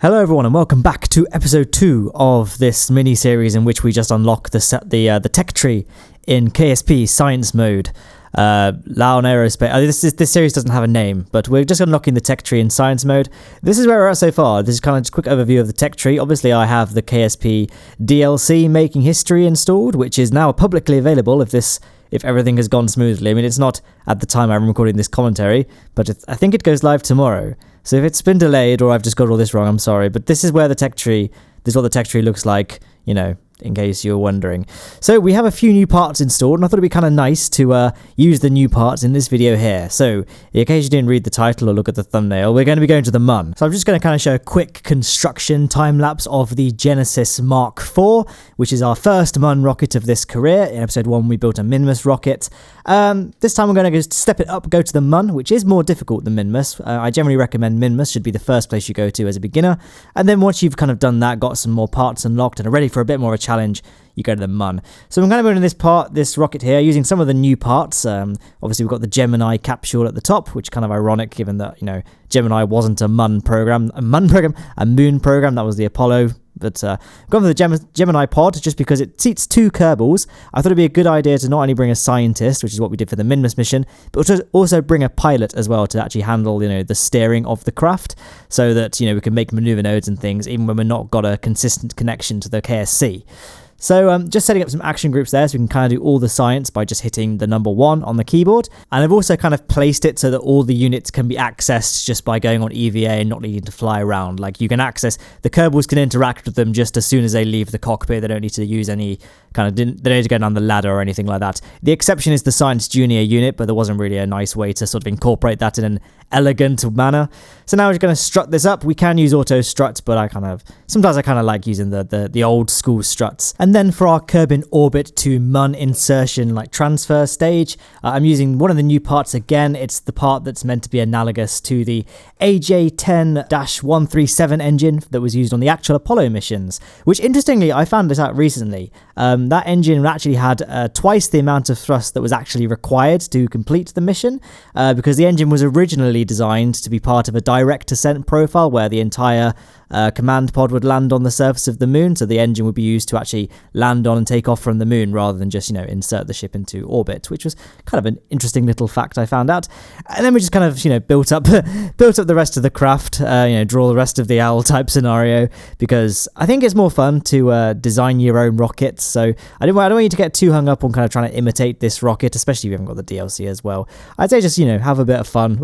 Hello everyone and welcome back to episode 2 of this mini-series in which we just unlock the tech tree in KSP science mode. Lowne Aerospace. This series doesn't have a name, but we're just unlocking the tech tree in science mode. This is where we're at so far. This is kind of just a quick overview of the tech tree. Obviously I have the KSP DLC Making History installed, which is now publicly available if everything has gone smoothly. I mean, it's not at the time I'm recording this commentary, but I think it goes live tomorrow. So if it's been delayed or I've just got all this wrong, I'm sorry. But this is where this is what the tech tree looks like, in case you're wondering. So we have a few new parts installed, and I thought it'd be kind of nice to use the new parts in this video here. So in case you didn't read the title or look at the thumbnail, we're going to be going to the MUN. So I'm just going to kind of show a quick construction time-lapse of the Genesis Mark IV, which is our first MUN rocket of this career. In episode 1, we built a Minmus rocket. This time we're going to step it up, go to the MUN, which is more difficult than Minmus. I generally recommend Minmus should be the first place you go to as a beginner. And then once you've kind of done that, got some more parts unlocked and are ready for a bit more of a challenge, you go to the MUN. So I'm going to build in this rocket here, using some of the new parts. Obviously we've got the Gemini capsule at the top, which is kind of ironic given that, Gemini wasn't a MUN program, a moon program, that was the Apollo. But gone for the Gemini pod just because it seats 2 Kerbals. I thought it'd be a good idea to not only bring a scientist, which is what we did for the Minmus mission, but also bring a pilot as well to actually handle, the steering of the craft, so that, we can make maneuver nodes and things even when we're not got a consistent connection to the KSC. So just setting up some action groups there so we can kind of do all the science by just hitting the number 1 on the keyboard. And I've also kind of placed it so that all the units can be accessed just by going on EVA and not needing to fly around. Like you can access, the Kerbals can interact with them just as soon as they leave the cockpit. They don't need to use any they don't need to go down the ladder or anything like that. The exception is the Science Junior unit, but there wasn't really a nice way to sort of incorporate that in an elegant manner. So now we're just going to strut this up. We can use auto struts, but sometimes I kind of like using the old school struts. And then for our Kerb in orbit to MUN insertion transfer stage, I'm using one of the new parts again. It's the part that's meant to be analogous to the AJ10-137 engine that was used on the actual Apollo missions, which interestingly I found this out recently. That engine actually had twice the amount of thrust that was actually required to complete the mission, because the engine was originally designed to be part of a direct ascent profile where the entire command pod would land on the surface of the moon, so the engine would be used to actually land on and take off from the moon rather than just, insert the ship into orbit, which was kind of an interesting little fact I found out. And then we just kind of, built up the rest of the craft, draw the rest of the owl type scenario, because I think it's more fun to design your own rockets. So I don't want you to get too hung up on kind of trying to imitate this rocket, especially if you haven't got the DLC as well. I'd say just, have a bit of fun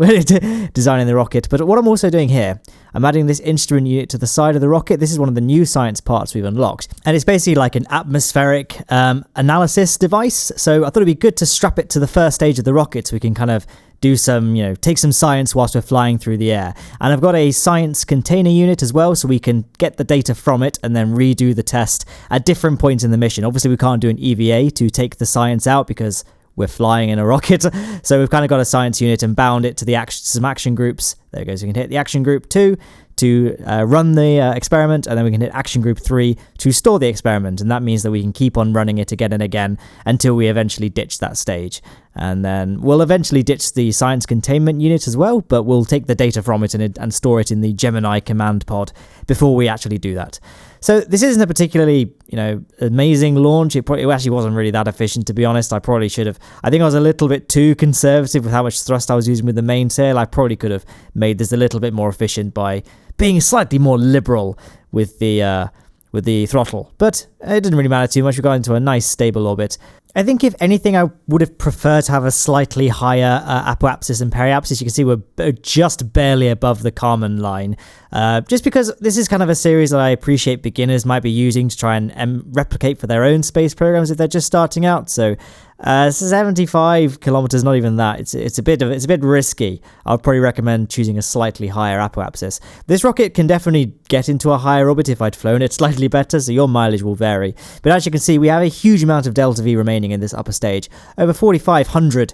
designing the rocket. But what I'm also doing here, I'm adding this instrument unit to the side of the rocket. This is one of the new science parts we've unlocked, and it's basically like an atmospheric analysis device. So I thought it'd be good to strap it to the first stage of the rocket so we can kind of do some, take some science whilst we're flying through the air. And I've got a science container unit as well, so we can get the data from it and then redo the test at different points in the mission. Obviously we can't do an EVA to take the science out because we're flying in a rocket, so we've kind of got a science unit and bound it to some action groups. There it goes. We can hit the action group 2 to run the experiment, and then we can hit action group 3 to store the experiment, and that means that we can keep on running it again and again until we eventually ditch that stage. And then we'll eventually ditch the science containment unit as well, but we'll take the data from it and store it in the Gemini command pod before we actually do that. So this isn't a particularly, amazing launch. It actually wasn't really that efficient, to be honest. I probably should have. I think I was a little bit too conservative with how much thrust I was using with the mainsail. I probably could have made this a little bit more efficient by being slightly more liberal with the throttle. But it didn't really matter too much. We got into a nice stable orbit. I think if anything, I would have preferred to have a slightly higher apoapsis and periapsis. You can see we're just barely above the Kármán line. Just because this is kind of a series that I appreciate beginners might be using to try and replicate for their own space programs if they're just starting out. So 75 kilometers, not even that. It's a bit risky. I'd probably recommend choosing a slightly higher apoapsis. This rocket can definitely get into a higher orbit if I'd flown it slightly better, so your mileage will vary. But as you can see, we have a huge amount of delta V remaining in this upper stage, over 4,500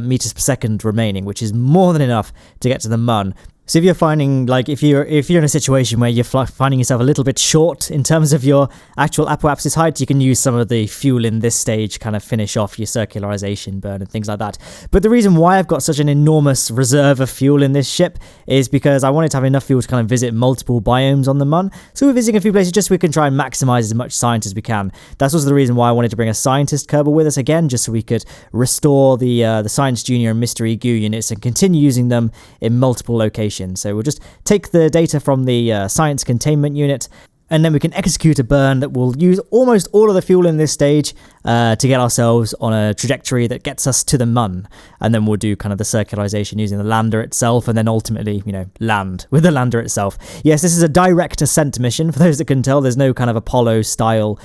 meters per second remaining, which is more than enough to get to the MUN. So if you're finding, like, if you're in a situation where you're finding yourself a little bit short in terms of your actual apoapsis height, you can use some of the fuel in this stage, kind of finish off your circularization burn and things like that. But the reason why I've got such an enormous reserve of fuel in this ship is because I wanted to have enough fuel to kind of visit multiple biomes on the Mun. So we're visiting a few places just so we can try and maximize as much science as we can. That's also the reason why I wanted to bring a scientist Kerbal with us again, just so we could restore the Science Junior and Mystery Goo units and continue using them in multiple locations. So we'll just take the data from the science containment unit, and then we can execute a burn that will use almost all of the fuel in this stage to get ourselves on a trajectory that gets us to the Mun. And then we'll do kind of the circularization using the lander itself, and then ultimately, land with the lander itself. Yes, this is a direct ascent mission. For those that can tell, there's no kind of Apollo-style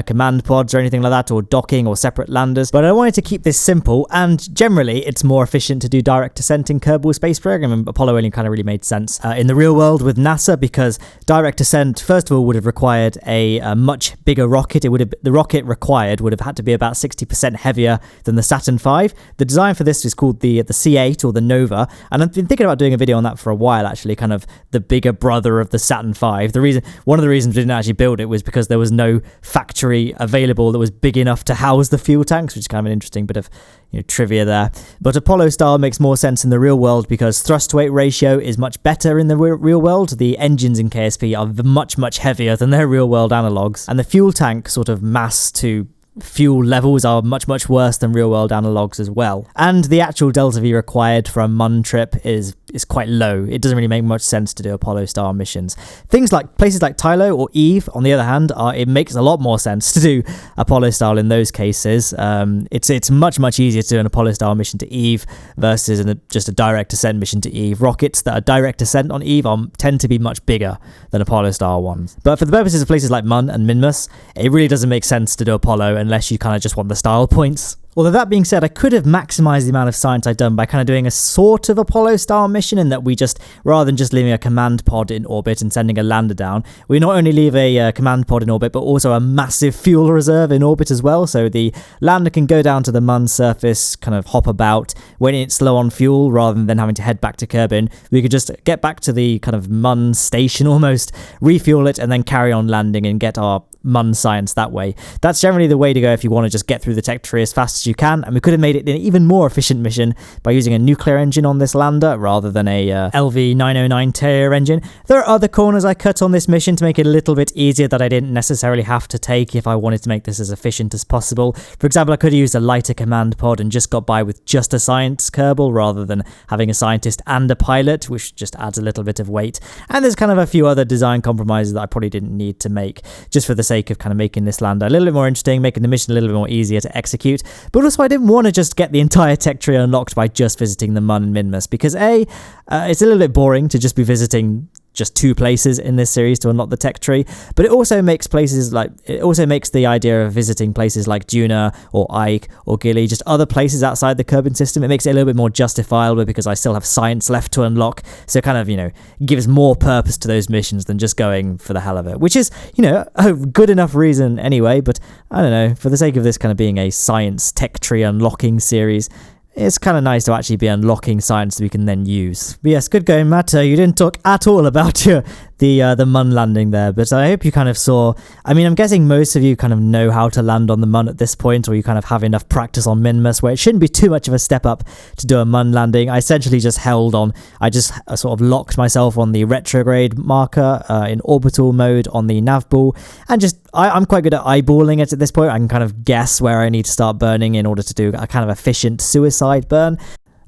command pods or anything like that, or docking or separate landers. But I wanted to keep this simple, and generally, it's more efficient to do direct ascent in Kerbal Space Program, and Apollo only kind of really made sense in the real world with NASA, because direct ascent, first of all, would have required a much bigger rocket. The rocket required would have had to be about 60% heavier than the Saturn V. The design for this is called the C8 or the Nova, and I've been thinking about doing a video on that for a while, actually, kind of the bigger brother of the Saturn V. One of the reasons we didn't actually build it was because there was no factory available that was big enough to house the fuel tanks, which is kind of an interesting bit of trivia there. But Apollo style makes more sense in the real world because thrust to weight ratio is much better in the real world. The engines in KSP are much, much heavier than their real world analogs, and the fuel tank sort of mass to fuel levels are much, much worse than real world analogs as well. And the actual delta V required for a Mun trip is quite low. It doesn't really make much sense to do Apollo style missions. Things like places like Tylo or Eve, on the other hand, it makes a lot more sense to do Apollo style in those cases. It's much, much easier to do an Apollo style mission to Eve versus just a direct ascent mission to Eve. Rockets that are direct ascent on Eve tend to be much bigger than Apollo style ones. But for the purposes of places like Mun and Minmus, it really doesn't make sense to do Apollo unless you kind of just want the style points. Although that being said, I could have maximized the amount of science I'd done by kind of doing a sort of Apollo-style mission, in that we just, rather than just leaving a command pod in orbit and sending a lander down, we not only leave a command pod in orbit, but also a massive fuel reserve in orbit as well. So the lander can go down to the Mun surface, kind of hop about. When it's low on fuel, rather than having to head back to Kerbin, we could just get back to the kind of Mun station almost, refuel it, and then carry on landing and get our Mun science that way. That's generally the way to go if you want to just get through the tech tree as fast as you can, and we could have made it an even more efficient mission by using a nuclear engine on this lander rather than a LV-909 Terrier engine. There are other corners I cut on this mission to make it a little bit easier that I didn't necessarily have to take if I wanted to make this as efficient as possible. For example, I could have used a lighter command pod and just got by with just a science Kerbal rather than having a scientist and a pilot, which just adds a little bit of weight. And there's kind of a few other design compromises that I probably didn't need to make, just for the sake of kind of making this lander a little bit more interesting, making the mission a little bit more easier to execute. But also, I didn't want to just get the entire tech tree unlocked by just visiting the Mun and Minmus, because it's a little bit boring to just be visiting just two places in this series to unlock the tech tree, but it also makes the idea of visiting places like Duna or Ike or Gilly, just other places outside the Kerbin system, it makes it a little bit more justifiable because I still have science left to unlock, so it kind of, gives more purpose to those missions than just going for the hell of it, which is, a good enough reason anyway. But I don't know, for the sake of this kind of being a science tech tree unlocking series, it's kind of nice to actually be unlocking science that we can then use. But yes, good going, Matt. You didn't talk at all about the Mun landing there, but I hope you kind of saw. I mean, I'm guessing most of you kind of know how to land on the Mun at this point, or you kind of have enough practice on Minmus where it shouldn't be too much of a step up to do a Mun landing. I essentially just I just sort of locked myself on the retrograde marker in orbital mode on the nav ball, and just I'm quite good at eyeballing it at this point. I can kind of guess where I need to start burning in order to do a kind of efficient suicide burn.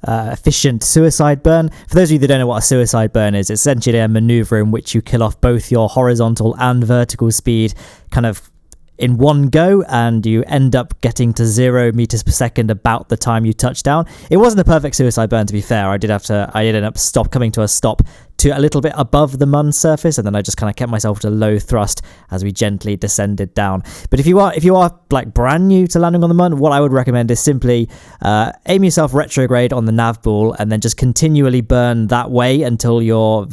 For those of you that don't know what a suicide burn is, it's essentially a maneuver in which you kill off both your horizontal and vertical speed kind of in one go, and you end up getting to 0 meters per second about the time you touch down. It wasn't a perfect suicide burn, to be fair. I did end up coming to a stop to a little bit above the Mun surface, and then I just kind of kept myself to low thrust as we gently descended down. But if you are like brand new to landing on the Mun, what I would recommend is simply aim yourself retrograde on the nav ball, and then just continually burn that way until your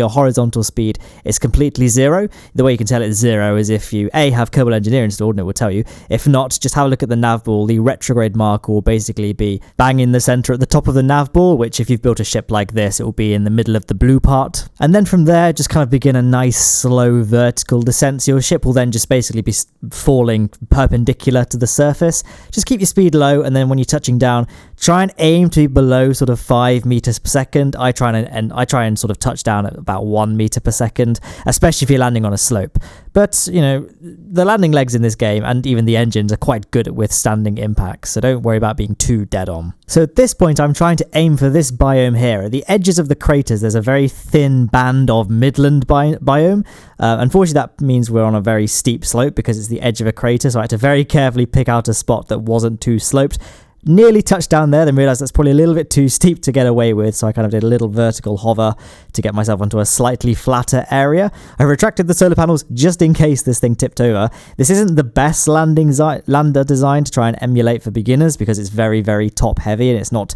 horizontal speed is completely 0. The way you can tell it's 0 is if you have Kerbal Kerbal Engineer installed and it will tell you. If not, just have a look at the nav ball. The retrograde marker will basically be bang in the center at the top of the nav ball, which if you've built a ship like this, it will be in the middle of the blue part. And then from there, just kind of begin a nice slow vertical descent. So your ship will then just basically be falling perpendicular to the surface. Just keep your speed low, and then when you're touching down, try and aim to be below sort of 5 meters per second. I try and sort of touch down at about 1 meter per second, especially if you're landing on a slope. But, you know, the landing legs in this game and even the engines are quite good at withstanding impacts, so don't worry about being too dead on. So at this point, I'm trying to aim for this biome here. At the edges of the craters, there's a very thin band of midland biome. Unfortunately, that means we're on a very steep slope because it's the edge of a crater, so I had to very carefully pick out a spot that wasn't too sloped. Nearly touched down there, then realised that's probably a little bit too steep to get away with, so I kind of did a little vertical hover to get myself onto a slightly flatter area. I retracted the solar panels just in case this thing tipped over. This isn't the best lander design to try and emulate for beginners because it's very, very top heavy, and it's not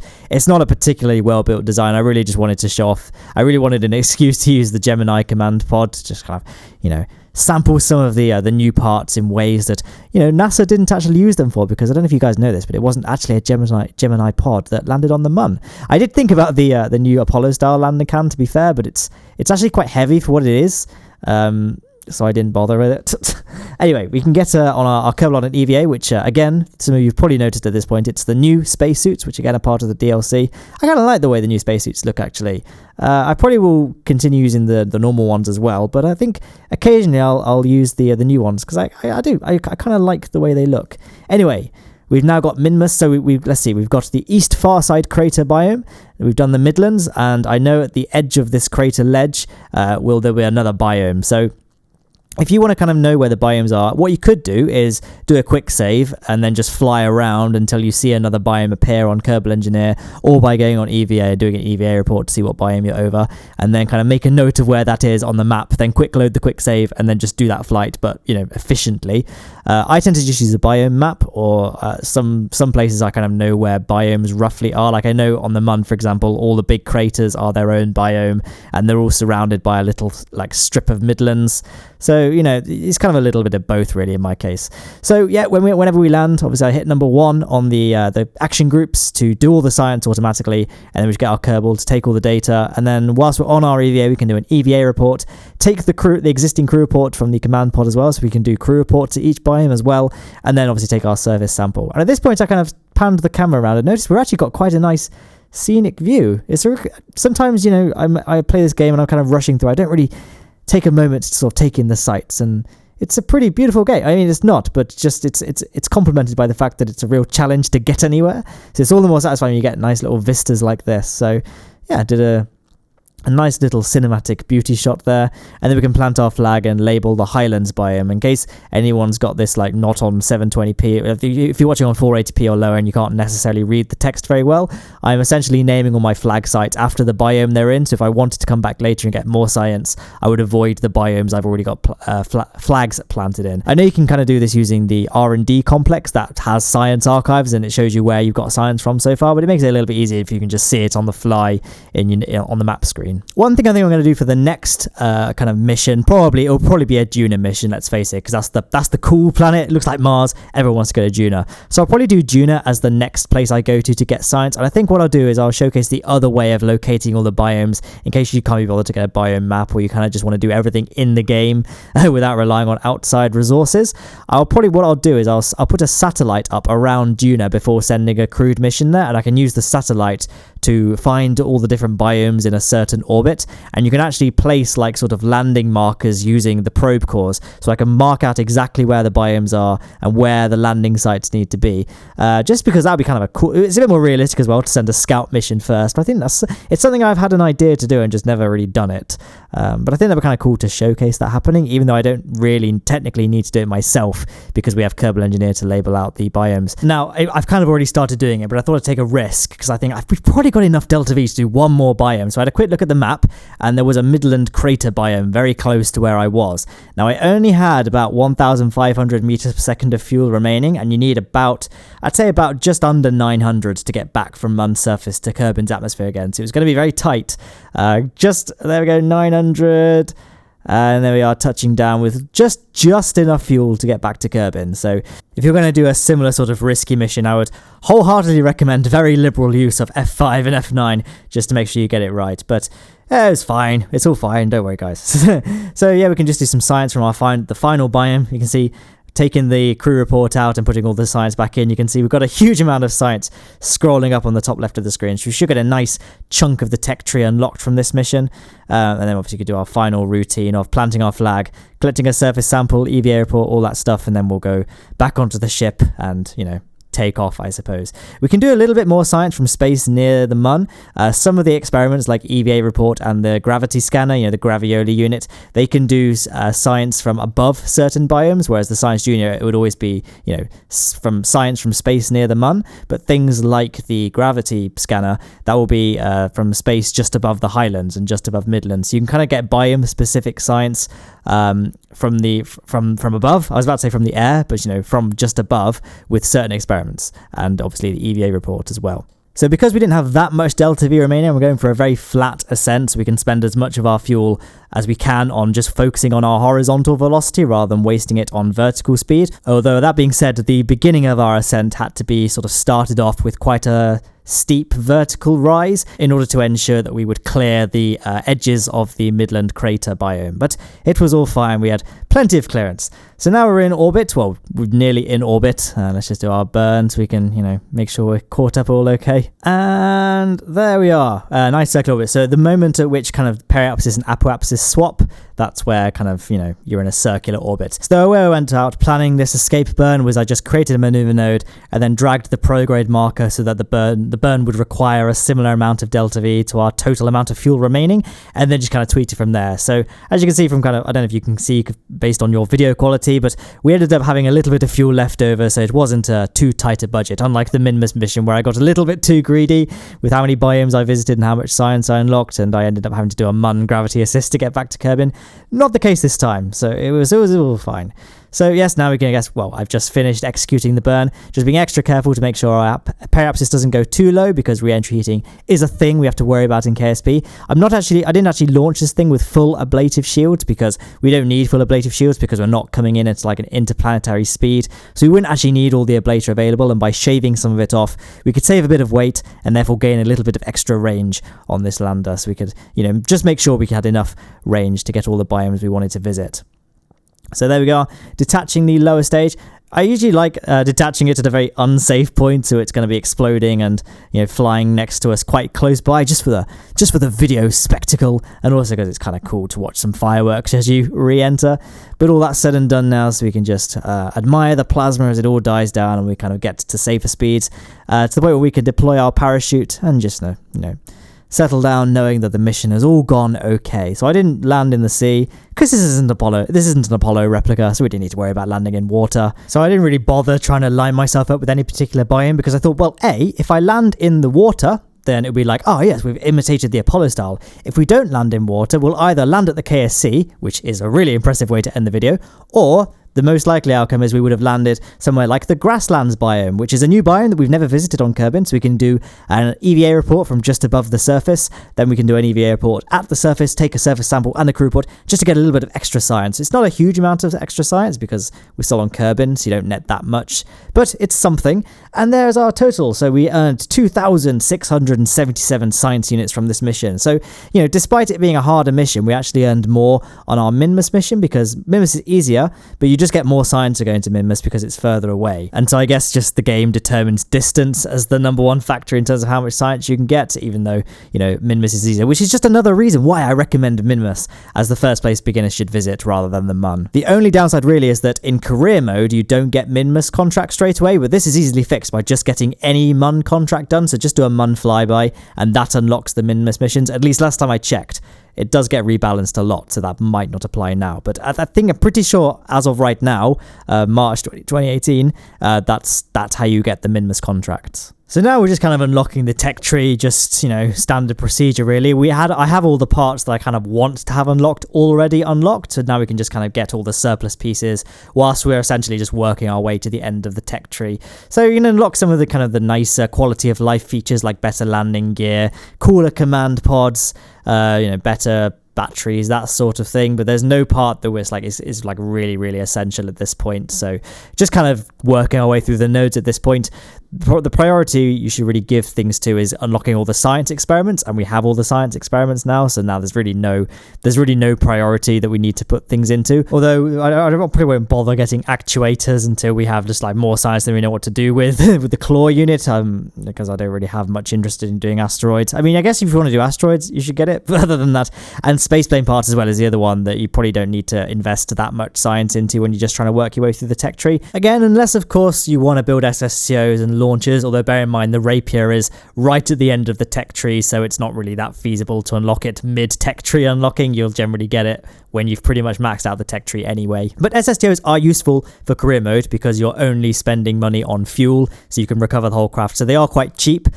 a particularly well built design. I really just wanted to show off. I really wanted an excuse to use the Gemini command pod to just kind of, you know, sample some of the new parts in ways that, you know, NASA didn't actually use them for, because I don't know if you guys know this, but it wasn't actually a Gemini pod that landed on the Mun. I did think about the new Apollo style landing can, to be fair, but it's actually quite heavy for what it is. So I didn't bother with it. Anyway, we can get on our Kerbal on an EVA, which, again, some of you have probably noticed at this point, it's the new spacesuits, which, again, are part of the DLC. I kind of like the way the new spacesuits look, actually. I probably will continue using the normal ones as well, but I think occasionally I'll use the new ones, because I kind of like the way they look. Anyway, we've now got Minmus, so let's see, we've got the east far side crater biome, we've done the Midlands, and I know at the edge of this crater ledge will there be another biome. So if you want to kind of know where the biomes are, what you could do is do a quick save and then just fly around until you see another biome appear on Kerbal Engineer, or by going on EVA, doing an EVA report to see what biome you're over, and then kind of make a note of where that is on the map, then quick load the quick save, and then just do that flight, but, you know, efficiently. I tend to just use a biome map, or some places I kind of know where biomes roughly are. Like I know on the Mun, for example, all the big craters are their own biome, and they're all surrounded by a little like strip of midlands. So, you know, it's kind of a little bit of both, really, in my case. So, yeah, whenever we land, obviously I hit number 1 on the action groups to do all the science automatically, and then we just get our Kerbal to take all the data, and then whilst we're on our EVA, we can do an EVA report, take the existing crew report from the command pod as well, so we can do crew report to each biome as well, and then obviously take our service sample. And at this point, I kind of panned the camera around and noticed we've actually got quite a nice scenic view. Sometimes, you know, I play this game and I'm kind of rushing through. I don't really take a moment to sort of take in the sights, and it's a pretty beautiful game. I mean, it's not, but just it's complemented by the fact that it's a real challenge to get anywhere. So it's all the more satisfying when you get nice little vistas like this. So yeah, I did a nice little cinematic beauty shot there, and then we can plant our flag and label the Highlands biome in case anyone's got this like not on 720p. If you're watching on 480p or lower and you can't necessarily read the text very well, I'm essentially naming all my flag sites after the biome they're in, so if I wanted to come back later and get more science, I would avoid the biomes I've already got flags planted in. I know you can kind of do this using the R&D complex that has science archives, and it shows you where you've got science from so far, but it makes it a little bit easier if you can just see it on the fly on the map screen. One thing I think I'm going to do for the next kind of mission, it'll probably be a Juna mission, let's face it, because that's the cool planet. It looks like Mars. Everyone wants to go to Juna. So I'll probably do Juna as the next place I go to get science. And I think what I'll do is I'll showcase the other way of locating all the biomes in case you can't be bothered to get a biome map, or you kind of just want to do everything in the game without relying on outside resources. What I'll do is I'll put a satellite up around Juna before sending a crewed mission there, and I can use the satellite to find all the different biomes in a certain orbit, and you can actually place like sort of landing markers using the probe cores, so I can mark out exactly where the biomes are and where the landing sites need to be, just because that'd be kind of a cool, it's a bit more realistic as well to send a scout mission first. But I think it's something I've had an idea to do and just never really done it, but I think that'd be kind of cool to showcase that happening, even though I don't really technically need to do it myself because we have Kerbal Engineer to label out the biomes. Now I've kind of already started doing it, but I thought I'd take a risk because I think we've probably got enough Delta V to do one more biome. So I had a quick look at the map, and there was a Midland crater biome very close to where I was. Now I only had about 1,500 meters per second of fuel remaining, and you need I'd say about just under 900 to get back from Mun's surface to Kerbin's atmosphere again. So it was going to be very tight. There we go, 900. And there we are, touching down with just enough fuel to get back to Kerbin. So if you're going to do a similar sort of risky mission, I would wholeheartedly recommend very liberal use of F5 and F9 just to make sure you get it right. But it's fine. It's all fine. Don't worry, guys. So yeah, we can just do some science from the final biome. You can see taking the crew report out and putting all the science back in, you can see we've got a huge amount of science scrolling up on the top left of the screen. So we should get a nice chunk of the tech tree unlocked from this mission. And then obviously we could do our final routine of planting our flag, collecting a surface sample, EVA report, all that stuff, and then we'll go back onto the ship and, take off, I suppose. We can do a little bit more science from space near the Mun. Some of the experiments like EVA report and the gravity scanner, the Gravioli unit, they can do science from above certain biomes, whereas the Science Junior, it would always be, from science from space near the Mun. But things like the gravity scanner, that will be from space just above the Highlands and just above Midlands. So you can kind of get biome specific science from above. I was about to say from the air, but from just above with certain experiments, and obviously the EVA report as well. So because we didn't have that much delta V remaining, we're going for a very flat ascent, so we can spend as much of our fuel as we can on just focusing on our horizontal velocity rather than wasting it on vertical speed. Although that being said, the beginning of our ascent had to be sort of started off with quite a steep vertical rise in order to ensure that we would clear the edges of the Midland crater biome. But it was all fine. We had plenty of clearance. So now we're in orbit. Well, we're nearly in orbit. Let's just do our burn so we can, make sure we're caught up all okay. And there we are. Nice circular orbit. So the moment at which kind of periapsis and apoapsis swap, that's where kind of, you're in a circular orbit. So the way I went out planning this escape burn was I just created a maneuver node and then dragged the prograde marker so that the burn would require a similar amount of delta V to our total amount of fuel remaining, and then just kind of tweet it from there. So as you can see from I don't know if you can see based on your video quality, but we ended up having a little bit of fuel left over, so it wasn't too tight a budget, unlike the Minmus mission where I got a little bit too greedy with how many biomes I visited and how much science I unlocked, and I ended up having to do a Mun gravity assist to get back to Kerbin. Not the case this time, so it was all fine. So yes, now we can guess, well, I've just finished executing the burn, just being extra careful to make sure our periapsis doesn't go too low, because re-entry heating is a thing we have to worry about in KSP. I didn't actually launch this thing with full ablative shields, because we don't need full ablative shields because we're not coming in at like an interplanetary speed, so we wouldn't actually need all the ablator available, and by shaving some of it off, we could save a bit of weight and therefore gain a little bit of extra range on this lander, so we could, just make sure we had enough range to get all the biomes we wanted to visit. So there we go, detaching the lower stage. I usually like detaching it at a very unsafe point, so it's going to be exploding and flying next to us quite close by, just for the video spectacle, and also because it's kind of cool to watch some fireworks as you re-enter. But all that's said and done now, so we can just admire the plasma as it all dies down, and we kind of get to safer speeds to the point where we can deploy our parachute and just settle down knowing that the mission has all gone okay. So I didn't land in the sea because this isn't an Apollo replica, so we didn't need to worry about landing in water. So I didn't really bother trying to line myself up with any particular biome, because I thought, well, if I land in the water, then it would be like, oh yes, we've imitated the Apollo style. If we don't land in water, we'll either land at the KSC, which is a really impressive way to end the video, or the most likely outcome is we would have landed somewhere like the Grasslands biome, which is a new biome that we've never visited on Kerbin, so we can do an EVA report from just above the surface, then we can do an EVA report at the surface, take a surface sample and a crew report, just to get a little bit of extra science. It's not a huge amount of extra science because we're still on Kerbin, so you don't net that much, but it's something. And there's our total. So we earned 2,677 science units from this mission. So, despite it being a harder mission, we actually earned more on our Minmus mission, because Minmus is easier, but you just get more science to go into Minmus because it's further away. And so I guess just the game determines distance as the number one factor in terms of how much science you can get, even though, Minmus is easier, which is just another reason why I recommend Minmus as the first place beginners should visit rather than the Mun. The only downside really is that in career mode, you don't get Minmus contract straight away, but this is easily fixed by just getting any Mun contract done. So just do a Mun flyby and that unlocks the Minmus missions. At least last time I checked. It does get rebalanced a lot, so that might not apply now. But I think I'm pretty sure as of right now, March 2018, that's how you get the Minmus contracts. So now we're just kind of unlocking the tech tree, just, standard procedure really. I have all the parts that I kind of want to have unlocked already unlocked, so now we can just kind of get all the surplus pieces whilst we're essentially just working our way to the end of the tech tree. So you can unlock some of the kind of the nicer quality of life features like better landing gear, cooler command pods, better batteries, that sort of thing. But there's no part that was like is like really, really essential at this point. So just kind of working our way through the nodes at this point. The priority you should really give things to is unlocking all the science experiments, and we have all the science experiments now, so now there's really no priority that we need to put things into. Although I probably won't bother getting actuators until we have just like more science than we know what to do with with the claw unit, because I don't really have much interest in doing asteroids. I mean, I guess if you want to do asteroids, you should get it, but other than that, and spaceplane parts as well is the other one that you probably don't need to invest that much science into when you're just trying to work your way through the tech tree. Again, unless of course you want to build SSTOs and launchers, although bear in mind the Rapier is right at the end of the tech tree, so it's not really that feasible to unlock it mid-tech tree unlocking. You'll generally get it when you've pretty much maxed out the tech tree anyway. But SSTOs are useful for career mode because you're only spending money on fuel, so you can recover the whole craft, so they are quite cheap.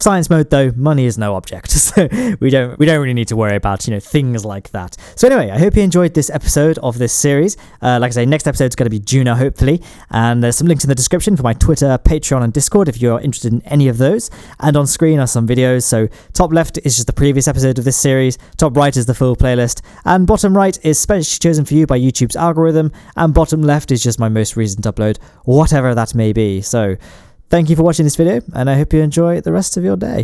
Science mode though, money is no object, so we don't really need to worry about things like that. So anyway, I hope you enjoyed this episode of this series. Like I say, next episode is going to be Juno hopefully, and there's some links in the description for my Twitter, Patreon and Discord if you're interested in any of those, and on screen are some videos. So top left is just the previous episode of this series, top right is the full playlist, and bottom right is specially chosen for you by YouTube's algorithm, and bottom left is just my most recent upload, whatever that may be. So thank you for watching this video, and I hope you enjoy the rest of your day.